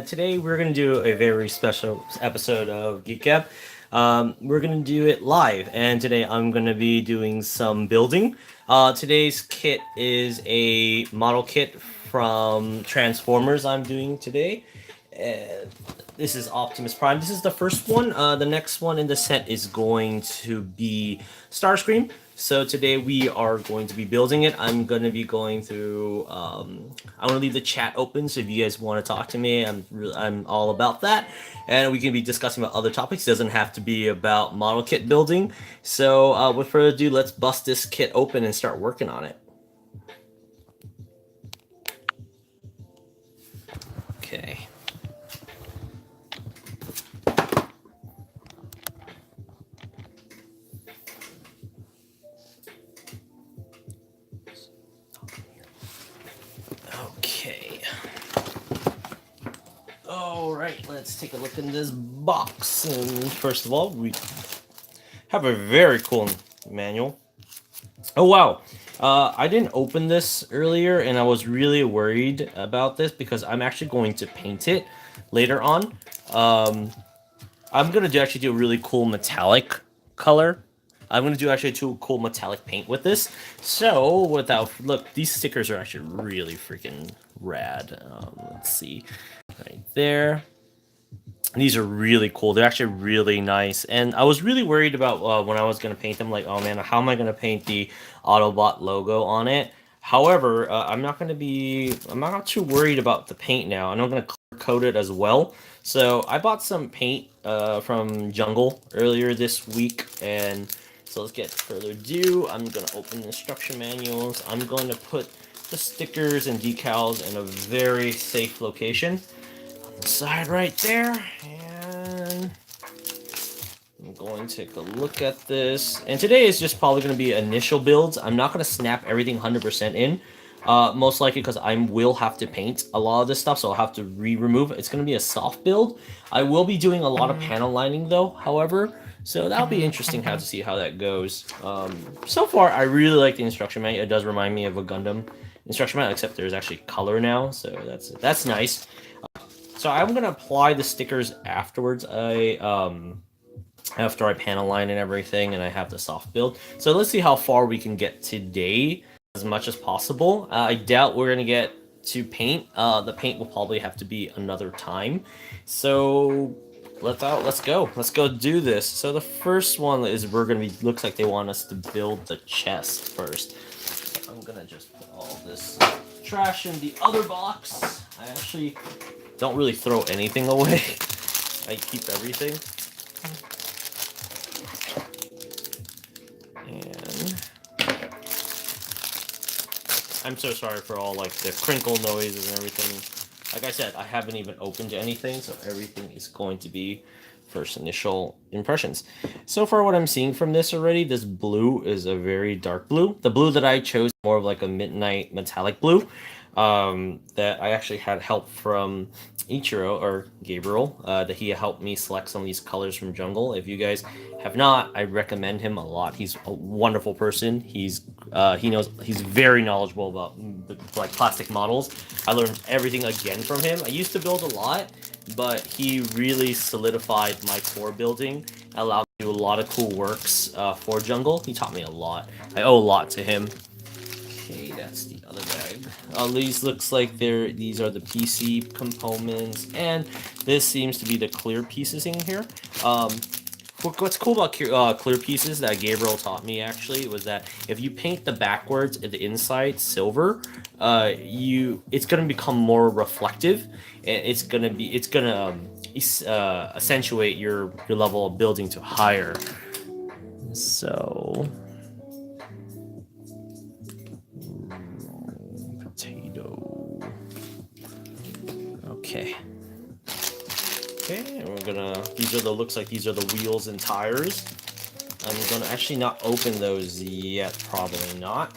and today we're going to do a very special episode of GeekGab. We're going to do it live, and today I'm going to be doing some building. Today's kit is a model kit from Transformers I'm doing today. Uh, this is Optimus Prime. This is the first one. The next one in the set is going to be Starscream. So today we are going to be building it. I'm going to be going through. I want to leave the chat open, so if you guys want to talk to me, I'm all about that, and we can be discussing about other topics. It doesn't have to be about model kit building. So with further ado, let's bust this kit open and start working on it. Okay. Okay. All right, let's take a look in this box. And first of all, we have a very cool manual. Oh wow. I didn't open this earlier, and I was really worried about this because I'm actually going to paint it later on. I'm gonna actually do a really cool metallic color. I'm gonna do actually two cool metallic paint with this. So look, these stickers are actually really freaking rad. Let's see, right there. These are really cool. They're actually really nice. And I was really worried about when I was going to paint them, like, oh man, how am I going to paint the Autobot logo on it? However, I'm not too worried about the paint now. And I'm going to color code it as well. So I bought some paint from Jungle earlier this week. And so let's get further ado. I'm going to open the instruction manuals. I'm going to put the stickers and decals in a very safe location. Side right there, and I'm going to take a look at this. And today is just probably going to be initial builds. I'm not going to snap everything 100% in, most likely because I will have to paint a lot of this stuff, so I'll have to remove. It's going to be a soft build. I will be doing a lot of panel lining though, however, so that'll be interesting to see how that goes. So far, I really like the instruction manual. It does remind me of a Gundam instruction manual, except there's actually color now, so that's nice. So I'm gonna apply the stickers afterwards. After I panel line and everything, and I have the soft build. So let's see how far we can get today, as much as possible. I doubt we're gonna get to paint. The paint will probably have to be another time. So let's go. Let's go do this. So the first one is looks like they want us to build the chest first. So I'm gonna just put all this trash in the other box. I actually don't really throw anything away. I keep everything. And I'm so sorry for all like the crinkle noises and everything. Like I said, I haven't even opened anything, so everything is going to be first initial impressions. So far what I'm seeing from this already, this blue is a very dark blue. The blue that I chose more of like a midnight metallic blue. That I actually had help from Ichiro or Gabriel, that he helped me select some of these colors from Jungle. If you guys have not, I recommend him a lot. He's a wonderful person. He's very knowledgeable about like plastic models. I learned everything again from him. I used to build a lot, but he really solidified my core building, allowed me to do a lot of cool works for Jungle. He taught me a lot. I owe a lot to him. Okay, that's the other bag. These looks like these are the PC components, and this seems to be the clear pieces in here. What's cool about clear pieces that Gabriel taught me actually was that if you paint the backwards and the inside silver, it's gonna become more reflective, and it's gonna accentuate your level of building to higher. So. Okay. Okay, and looks like these are the wheels and tires. I'm gonna actually not open those yet, probably not.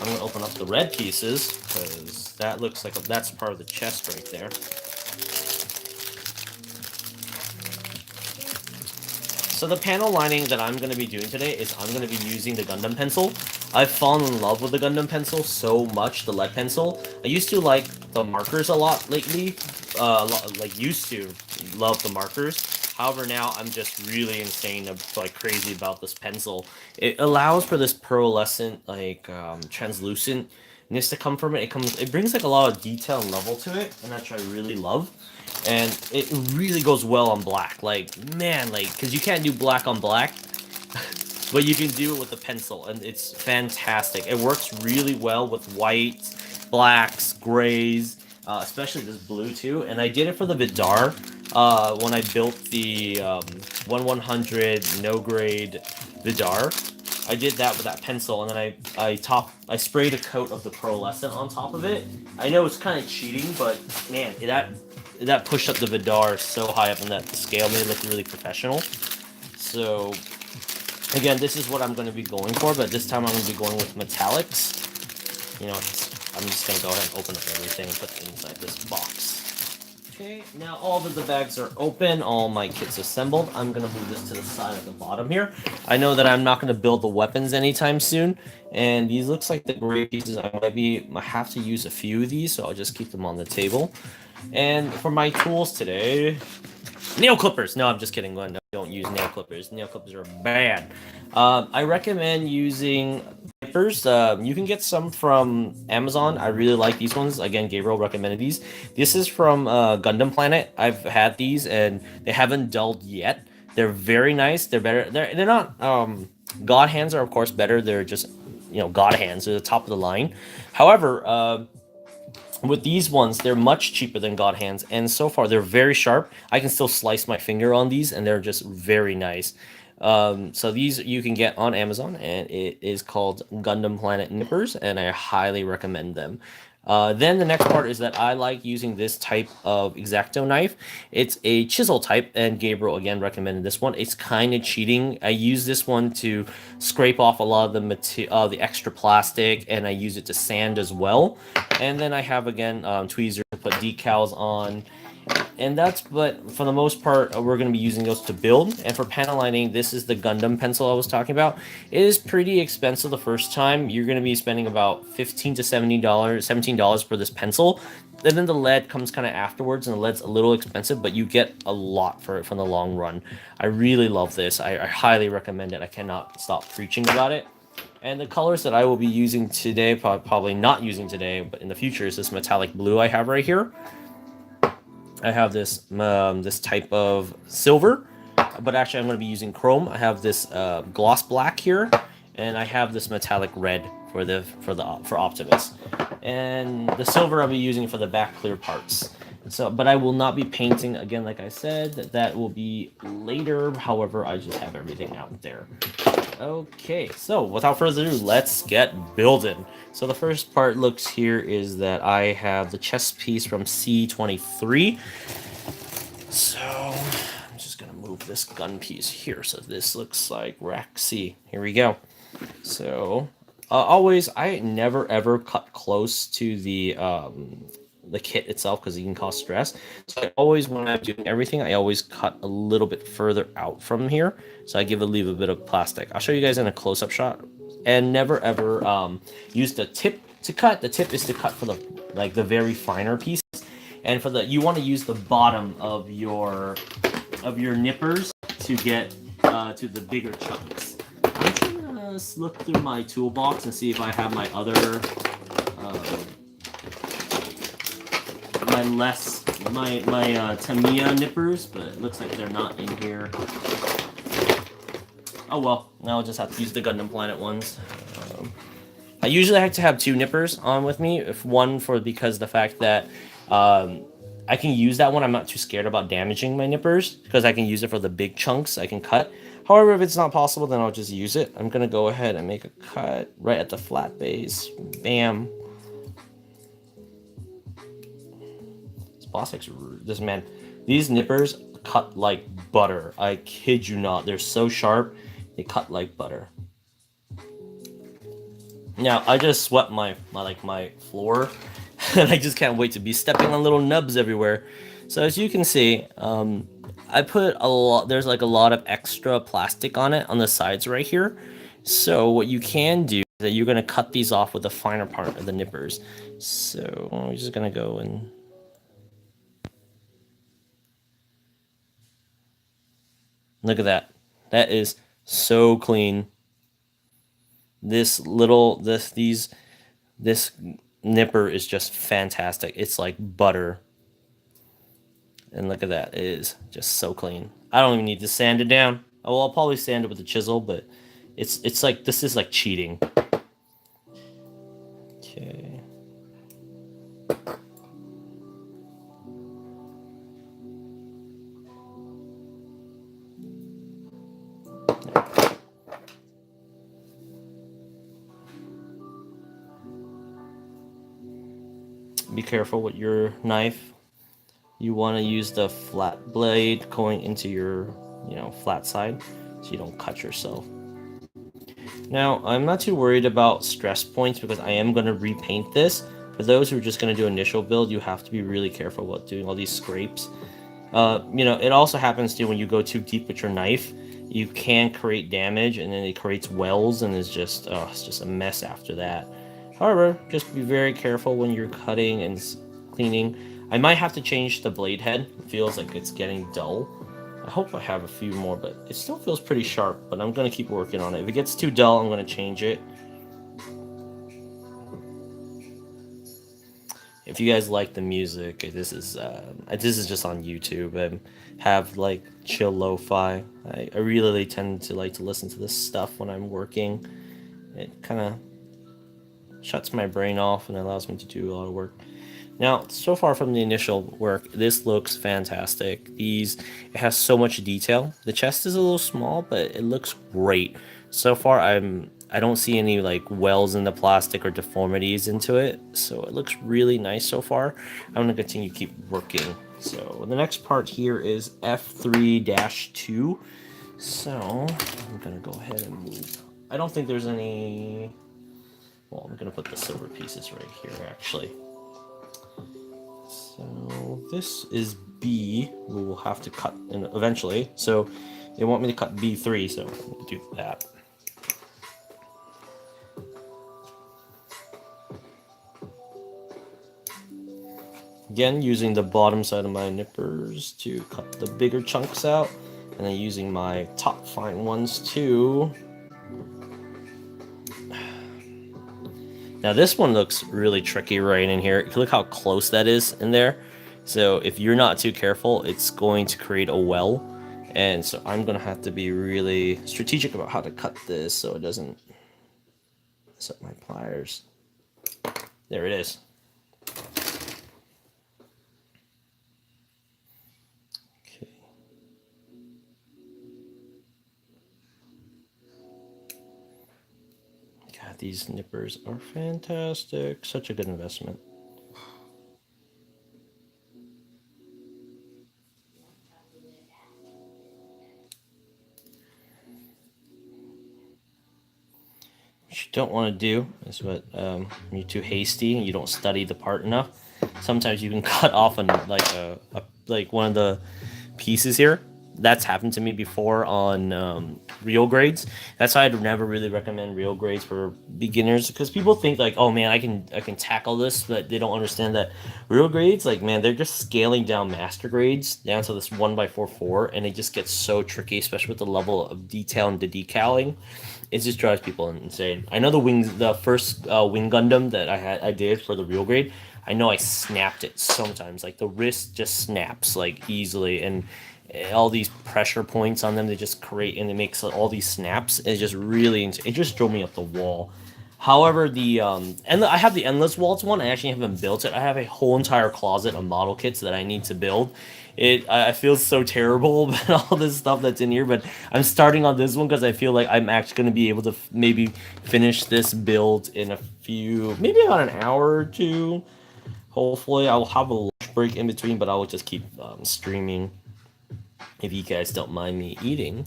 I'm gonna open up the red pieces, because that looks like that's part of the chest right there. So the panel lining that I'm going to be doing today is I'm going to be using the Gundam pencil. I've fallen in love with the Gundam pencil so much, the lead pencil. I used to like the markers a lot lately. Like used to love the markers. However, now I'm just really insane, like crazy about this pencil. It allows for this pearlescent, like translucentness to come from it. It brings like a lot of detail and level to it, and which I really love. And it really goes well on black. Like man, like because you can't do black on black. But you can do it with a pencil, and it's fantastic. It works really well with whites, blacks, grays, especially this blue too. And I did it for the Vidar when I built the 1100 no grade Vidar. I did that with that pencil, and then I sprayed a coat of the pearlescent on top of it. I know it's kind of cheating, but man, that pushed up the Vidar so high up in that scale, made it look really professional. So again, this is what I'm going to be going for, but this time I'm going to be going with metallics. You know, I'm just going to go ahead and open up everything and put it inside this box. Okay, now all of the bags are open, all my kits assembled. I'm going to move this to the side at the bottom here. I know that I'm not going to build the weapons anytime soon, and these looks like the gray pieces. I have to use a few of these, so I'll just keep them on the table. And for my tools today, nail clippers. No, I'm just kidding. No, don't use nail clippers. Nail clippers are bad. I recommend using clippers. You can get some from Amazon. I really like these ones. Again, Gabriel recommended these. This is from Gundam Planet. I've had these and they haven't dulled yet. They're very nice. They're better. They're not. God hands are of course better. They're just God hands. They're the top of the line. However, with these ones, they're much cheaper than God hands, and so far they're very sharp. I can still slice my finger on these, and they're just very nice. So these you can get on Amazon, and it is called Gundam Planet Nippers, and I highly recommend them. Then the next part is that I like using this type of X-Acto knife. It's a chisel type, and Gabriel again recommended this one. It's kind of cheating. I use this one to scrape off a lot of the extra plastic, and I use it to sand as well. And then I have again tweezers to put decals on. And but for the most part, we're going to be using those to build. And for panel lining, this is the Gundam pencil I was talking about. It is pretty expensive the first time. You're going to be spending about $15 to $17 for this pencil. And then the lead comes kind of afterwards, and the lead's a little expensive, but you get a lot for it from the long run. I really love this. I highly recommend it. I cannot stop preaching about it. And the colors that I will be using today, probably not using today, but in the future, is this metallic blue I have right here. I have this this type of silver, but actually I'm going to be using chrome. I have this gloss black here, and I have this metallic red for Optimus, and the silver I'll be using for the back clear parts. So, but I will not be painting again, like I said. That will be later. However, I just have everything out there. Okay, so without further ado, let's get building. So the first part looks here is that I have the chest piece from C23. So I'm just gonna move this gun piece here. So this looks like rack C. Here we go. So I never ever cut close to the kit itself because it can cause stress. So I always, when I'm doing everything, I always cut a little bit further out from here. So I leave a bit of plastic. I'll show you guys in a close-up shot. And never ever use the tip to cut. The tip is to cut for the very finer pieces. And for you want to use the bottom of your nippers to get to the bigger chunks. I'm trying to look through my toolbox and see if I have my other my Tamiya nippers, but it looks like they're not in here. Oh well, now I'll just have to use the Gundam Planet ones. I usually like to have two nippers on with me, because the fact that I can use that one. I'm not too scared about damaging my nippers because I can use it for the big chunks I can cut. However, if it's not possible, then I'll just use it. I'm gonna go ahead and make a cut right at the flat base. Bam. These nippers cut like butter. I kid you not. They're so sharp. They cut like butter. Now, I just swept my floor, and I just can't wait to be stepping on little nubs everywhere. So as you can see, I put a lot. There's like a lot of extra plastic on it on the sides right here. So what you can do that you're going to cut these off with the finer part of the nippers. So we're just going to go and look at that. That is so clean. This nipper is just fantastic. It's like butter. And look at that. It is just so clean. I don't even need to sand it down. Oh, well, I'll probably sand it with a chisel, but it's like, this is like cheating. Okay. Be careful with your knife. You want to use the flat blade going into your, flat side so you don't cut yourself. Now, I'm not too worried about stress points because I am going to repaint this. For those who are just going to do initial build, you have to be really careful about doing all these scrapes. It also happens to when you go too deep with your knife, you can create damage and then it creates wells and it's just a mess after that. However, just be very careful when you're cutting and cleaning. I might have to change the blade head. It feels like it's getting dull. I hope I have a few more, but it still feels pretty sharp, but I'm going to keep working on it. If it gets too dull, I'm going to change it. If you guys like the music, this is just on YouTube and have like chill lo-fi. I really tend to like to listen to this stuff when I'm working. It kind of shuts my brain off and allows me to do a lot of work. Now, so far from the initial work, this looks fantastic. It has so much detail. The chest is a little small, but it looks great. So far, I don't see any like wells in the plastic or deformities into it, so it looks really nice so far. I'm gonna continue to keep working. So the next part here is F3-2. So I'm gonna go ahead and move. I don't think there's any. Well, I'm gonna put the silver pieces right here actually. So this is B. We will have to cut in eventually. So they want me to cut B3, so we'll do that. Again, using the bottom side of my nippers to cut the bigger chunks out, and then using my top fine ones too. Now this one looks really tricky right in here. Look how close that is in there. So if you're not too careful, it's going to create a well. And so I'm going to have to be really strategic about how to cut this so it doesn't mess up my pliers. There it is. Okay. God, these nippers are fantastic. Such a good investment. What you don't want to do is when you're too hasty and you don't study the part enough. Sometimes you can cut off like one of the pieces here. That's happened to me before on real grades. That's why I'd never really recommend real grades for beginners because people think like, oh man, I can tackle this, but they don't understand that real grades, like man, they're just scaling down master grades down to this 1x4 and it just gets so tricky, especially with the level of detail and the decaling. It just drives people insane. I know the first wing Gundam that I did for the real grade. I know I snapped it sometimes. Like the wrist just snaps like easily, and all these pressure points on them they just create, and it makes all these snaps. It just really it just drove me up the wall. However, I have the endless waltz one. I actually haven't built it. I have a whole entire closet of model kits that I need to build. I feel so terrible about all this stuff that's in here, but I'm starting on this one because I feel like I'm actually going to be able to maybe finish this build in maybe about an hour or two. Hopefully, I will have a lunch break in between, but I will just keep streaming if you guys don't mind me eating.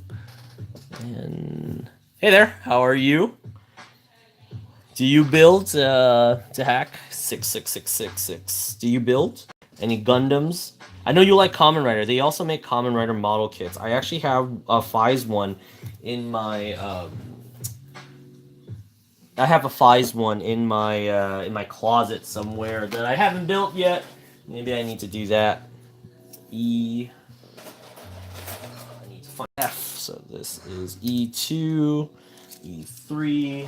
And hey there, how are you? Do you build to hack 66666? Do you build any Gundams? I know you like Kamen Rider. They also make Kamen Rider model kits. I actually have a Fies one in my I have a Fies one in my closet somewhere that I haven't built yet. Maybe I need to do that. E. I need to find F. So this is E2, E3.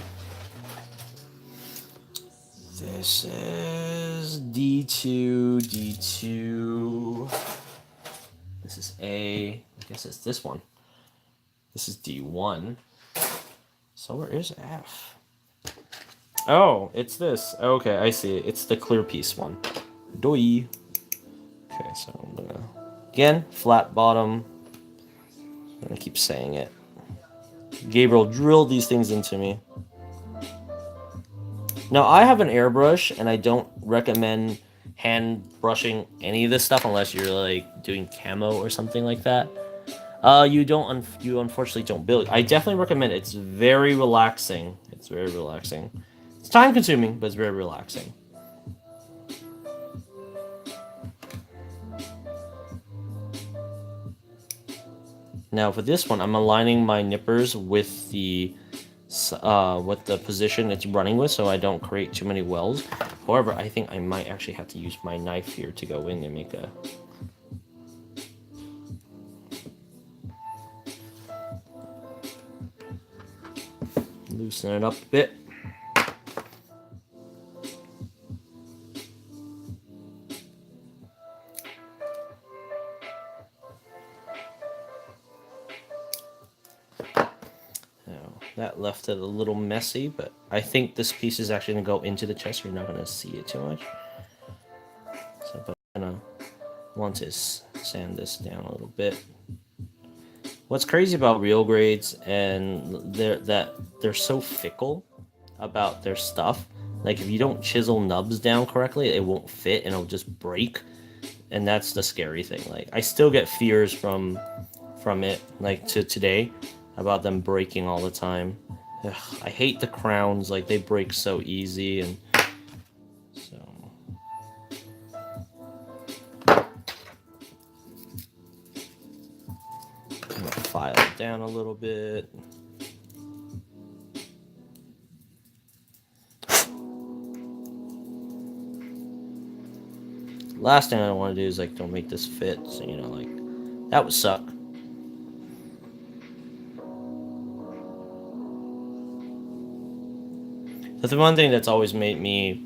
This is D2, D2. This is A. I guess it's this one. This is D1. So where is F? Oh, it's this. Okay, I see it. It's the clear piece one. Doi. Okay, so I'm gonna again flat bottom. I'm gonna keep saying it. Gabriel drilled these things into me. Now I have an airbrush, and I don't recommend hand brushing any of this stuff unless you're like doing camo or something like that. You unfortunately don't build. I definitely recommend it. It's very relaxing. It's very relaxing. It's time consuming, but it's very relaxing. Now for this one, I'm aligning my nippers with the position it's running with, so I don't create too many wells. However, I think I might actually have to use my knife here to go in and make a. Loosen it up a bit. That left it a little messy, but I think this piece is actually going to go into the chest. You're not going to see it too much. So, but I'm going to want to sand this down a little bit. What's crazy about real grades and they're so fickle about their stuff. Like if you don't chisel nubs down correctly, it won't fit and it'll just break. And that's the scary thing. Like I still get fears from it, like to today, about them breaking all the time. Ugh, I hate the crowns, like they break so easy, and so I'm gonna file it down a little bit. Last thing I want to do is like don't make this fit, so you know, like that would suck. But the one thing that's always made me,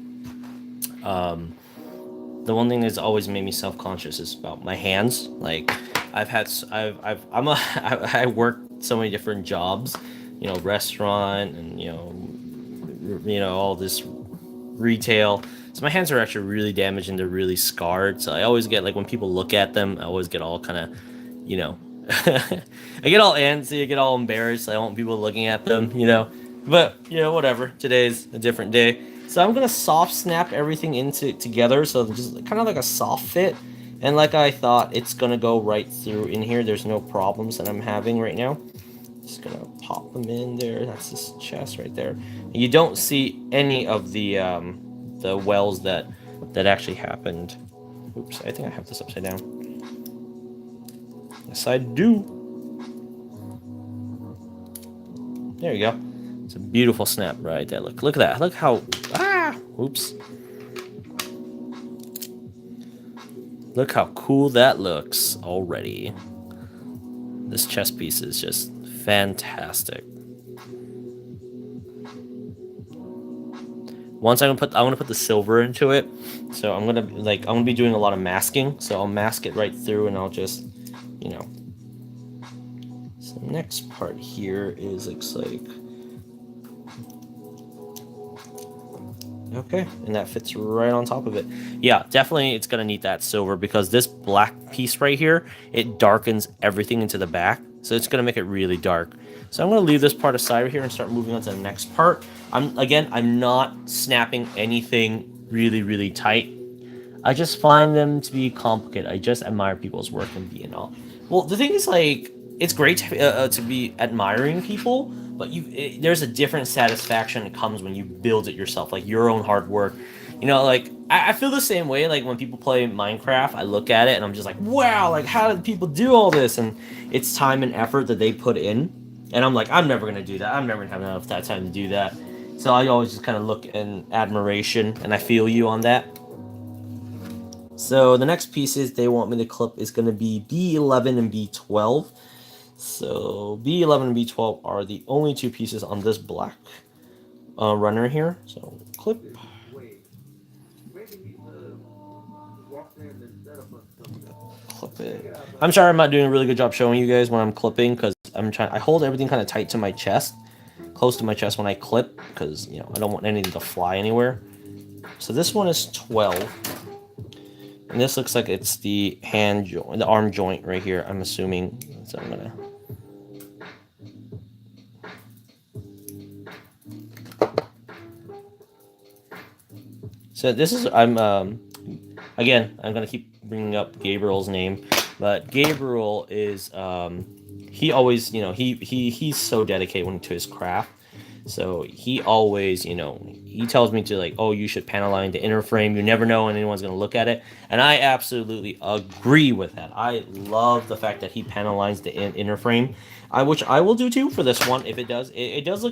self-conscious is about my hands. Like, I work so many different jobs, you know, restaurant and all this retail. So my hands are actually really damaged and they're really scarred. So I always get like when people look at them, I always get all kind of, you know, I get all antsy, I get all embarrassed. I don't want people looking at them, you know. But whatever. Today's a different day, so I'm gonna soft snap everything together, so just kind of like a soft fit. And like I thought, it's gonna go right through in here. There's no problems that I'm having right now. Just gonna pop them in there. That's this chest right there. You don't see any of the wells that actually happened. Oops, I think I have this upside down. Yes, I do. There you go. It's a beautiful snap right there. Look at that. Look how oops. Look how cool that looks already. This chest piece is just fantastic. Once I want to put the silver into it, so I'm gonna be doing a lot of masking. So I'll mask it right through, and I'll just, you know. So the next part here is looks like. Okay, and that fits right on top of it. Yeah, definitely it's gonna need that silver because this black piece right here, it darkens everything into the back. So it's gonna make it really dark. So I'm gonna leave this part aside right here and start moving on to the next part. I'm not snapping anything really, really tight. I just find them to be complicated. I just admire people's work and be and all. Well, the thing is, like, it's great to be admiring people, but there's a different satisfaction that comes when you build it yourself, like your own hard work. You know, like I feel the same way. Like when people play Minecraft, I look at it and I'm just like, wow, like how did people do all this? And it's time and effort that they put in, and I'm like, I'm never gonna do that. I'm never gonna have enough that time to do that. So I always just kind of look in admiration, and I feel you on that. So the next pieces they want me to clip is going to be B11 and B12. So B11 and B12 are the only two pieces on this black runner here. So clip. Clip it. I'm sorry I'm not doing a really good job showing you guys when I'm clipping because I hold everything kind of tight to my chest, close to my chest when I clip because I don't want anything to fly anywhere. So this one is 12. And this looks like it's the hand joint, the arm joint right here, I'm assuming. So I'm gonna. So this is, again, I'm gonna keep bringing up Gabriel's name, but Gabriel is, he always, he's so dedicated to his craft. So he always, he tells me to like, oh, you should panel line the inner frame. You never know when anyone's going to look at it. And I absolutely agree with that. I love the fact that he panel lines the inner frame, which I will do too for this one. If it does, it does look